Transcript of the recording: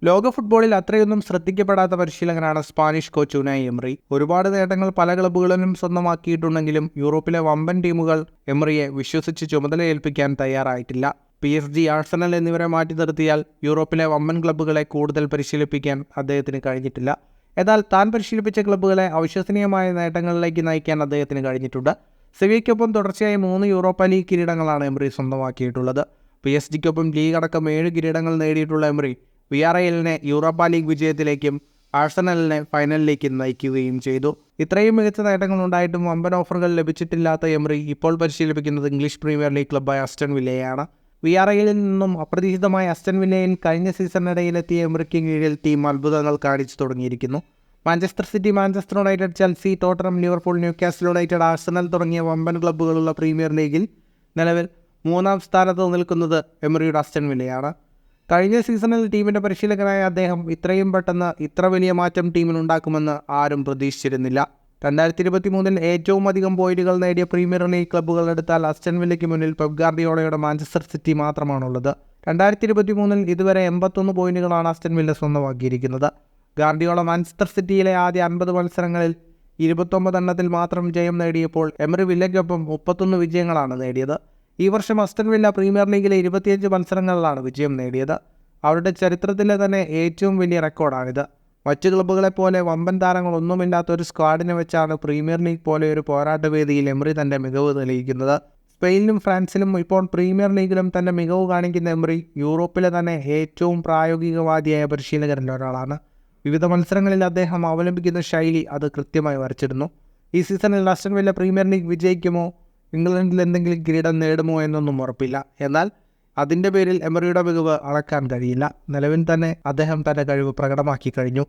ലോക ഫുട്ബോളിൽ അത്രയൊന്നും ശ്രദ്ധിക്കപ്പെടാത്ത പരിശീലകനാണ് സ്പാനിഷ് കോച്ച് ഉനായ് എമറി. ഒരുപാട് നേട്ടങ്ങൾ പല ക്ലബ്ബുകളിലും സ്വന്തമാക്കിയിട്ടുണ്ടെങ്കിലും യൂറോപ്പിലെ വമ്പൻ ടീമുകൾ എമറിയെ വിശ്വസിച്ച് ചുമതലയേൽപ്പിക്കാൻ തയ്യാറായിട്ടില്ല. PSG, ആഴ്സണൽ എന്നിവരെ മാറ്റി നിർത്തിയാൽ യൂറോപ്പിലെ വമ്പൻ ക്ലബ്ബുകളെ കൂടുതൽ പരിശീലിപ്പിക്കാൻ അദ്ദേഹത്തിന് കഴിഞ്ഞിട്ടില്ല. എന്നാൽ താൻ പരിശീലിപ്പിച്ച ക്ലബ്ബുകളെ അവിശ്വസനീയമായ നേട്ടങ്ങളിലേക്ക് നയിക്കാൻ അദ്ദേഹത്തിന് കഴിഞ്ഞിട്ടുണ്ട്. സെവിയ്ക്കൊപ്പം തുടർച്ചയായി 3 യൂറോപ്പ ലീഗ് കിരീടങ്ങളാണ് എമറി സ്വന്തമാക്കിയിട്ടുള്ളത്. PSG-ക്കൊപ്പം ലീഗ് അടക്കം 7 കിരീടങ്ങൾ നേടിയിട്ടുള്ള എമറി വിയാറയലിനെ യൂറോപ്പ ലീഗ് വിജയത്തിലേക്കും ആഴ്സണലിനെ ഫൈനലിലേക്കും നയിക്കുകയും ചെയ്തു. ഇത്രയും മികച്ച നേട്ടങ്ങൾ ഉണ്ടായിട്ടും വമ്പൻ ഓഫറുകൾ ലഭിച്ചിട്ടില്ലാത്ത എമറി ഇപ്പോൾ പരിശീലിപ്പിക്കുന്നത് ഇംഗ്ലീഷ് പ്രീമിയർ ലീഗ് ക്ലബ്ബായ അസ്റ്റൺ വില്ലയെയാണ്. വിയാറയലിൽ നിന്നും അപ്രതീക്ഷിതമായി അസ്റ്റൺ വില്ലയിൽ കഴിഞ്ഞ സീസണിനിടയിലെത്തിയ എമറിക്ക് കീഴിൽ ടീം അത്ഭുതങ്ങൾ കാണിച്ചു തുടങ്ങിയിരിക്കുന്നു. Manchester city, Manchester United, Chelsea, Tottenham, Liverpool, Newcastle United, Arsenal തുടങ്ങിയ വമ്പൻ ക്ലബ്ബുകളുള്ള പ്രീമിയർ ലീഗിൽ നിലവിൽ 3-ാം സ്ഥാനത്ത് നിൽക്കുന്നത് എമറിയുടെ അസ്റ്റൺ വില്ലയാണ്. കഴിഞ്ഞ സീസണിൽ ടീമിൻ്റെ പരിശീലകനായ അദ്ദേഹം ഇത്രയും പെട്ടെന്ന് ഇത്ര വലിയ മാറ്റം ടീമിനുണ്ടാക്കുമെന്ന് ആരും പ്രതീക്ഷിച്ചിരുന്നില്ല. 2023-ൽ ഏറ്റവും അധികം പോയിന്റുകൾ നേടിയ പ്രീമിയർ ലീഗ് ക്ലബ്ബുകൾ എടുത്താൽ അസ്റ്റൺ വില്ലയ്ക്ക് മുന്നിൽ പെപ് ഗാർഡിയോളയുടെ മാഞ്ചസ്റ്റർ സിറ്റി മാത്രമാണുള്ളത്. 2023-ൽ ഇതുവരെ 81 പോയിന്റുകളാണ് അസ്റ്റൺ വില്ല സ്വന്തമാക്കിയിരിക്കുന്നത്. ഗാർഡിയോള മാഞ്ചസ്റ്റർ സിറ്റിയിലെ ആദ്യ 50 മത്സരങ്ങളിൽ 29 എണ്ണത്തിൽ മാത്രം ജയം നേടിയപ്പോൾ എമറി വില്ലയ്ക്കൊപ്പം 31 വിജയങ്ങളാണ് നേടിയത്. ഈ വർഷം അസ്റ്റൺ വില്ല പ്രീമിയർ ലീഗിലെ 25 മത്സരങ്ങളിലാണ് വിജയം നേടിയത്. അവരുടെ ചരിത്രത്തിലെ തന്നെ ഏറ്റവും വലിയ റെക്കോർഡാണിത്. മറ്റ് ക്ലബ്ബുകളെപ്പോലെ വമ്പൻ താരങ്ങളൊന്നുമില്ലാത്ത ഒരു സ്ക്വാഡിനെ വെച്ചാണ് പ്രീമിയർ ലീഗ് പോലെ ഒരു പോരാട്ടവേദിയിൽ എമറി തൻ്റെ മികവ് തെളിയിക്കുന്നത്. സ്പെയിനിലും ഫ്രാൻസിലും ഇപ്പോൾ പ്രീമിയർ ലീഗിലും തൻ്റെ മികവ് കാണിക്കുന്ന എമറി യൂറോപ്പിലെ തന്നെ ഏറ്റവും പ്രായോഗികവാദിയായ പരിശീലകരിൽ ഒരാളാണ്. വിവിധ മത്സരങ്ങളിൽ അദ്ദേഹം അവലംബിക്കുന്ന ശൈലി അത് കൃത്യമായി വരച്ചിടുന്നു. ഈ സീസണിൽ അസ്റ്റൺ വില്ല പ്രീമിയർ ലീഗ് വിജയിക്കുമോ, ഇംഗ്ലണ്ടിൽ എന്തെങ്കിലും കിരീടം നേടുമോ എന്നൊന്നും ഉറപ്പില്ല. എന്നാൽ അതിൻ്റെ പേരിൽ എമറിയുടെ മികവ് അളക്കാൻ കഴിയില്ല. നിലവിൽ തന്നെ അദ്ദേഹം തൻ്റെ കഴിവ് പ്രകടമാക്കി കഴിഞ്ഞു.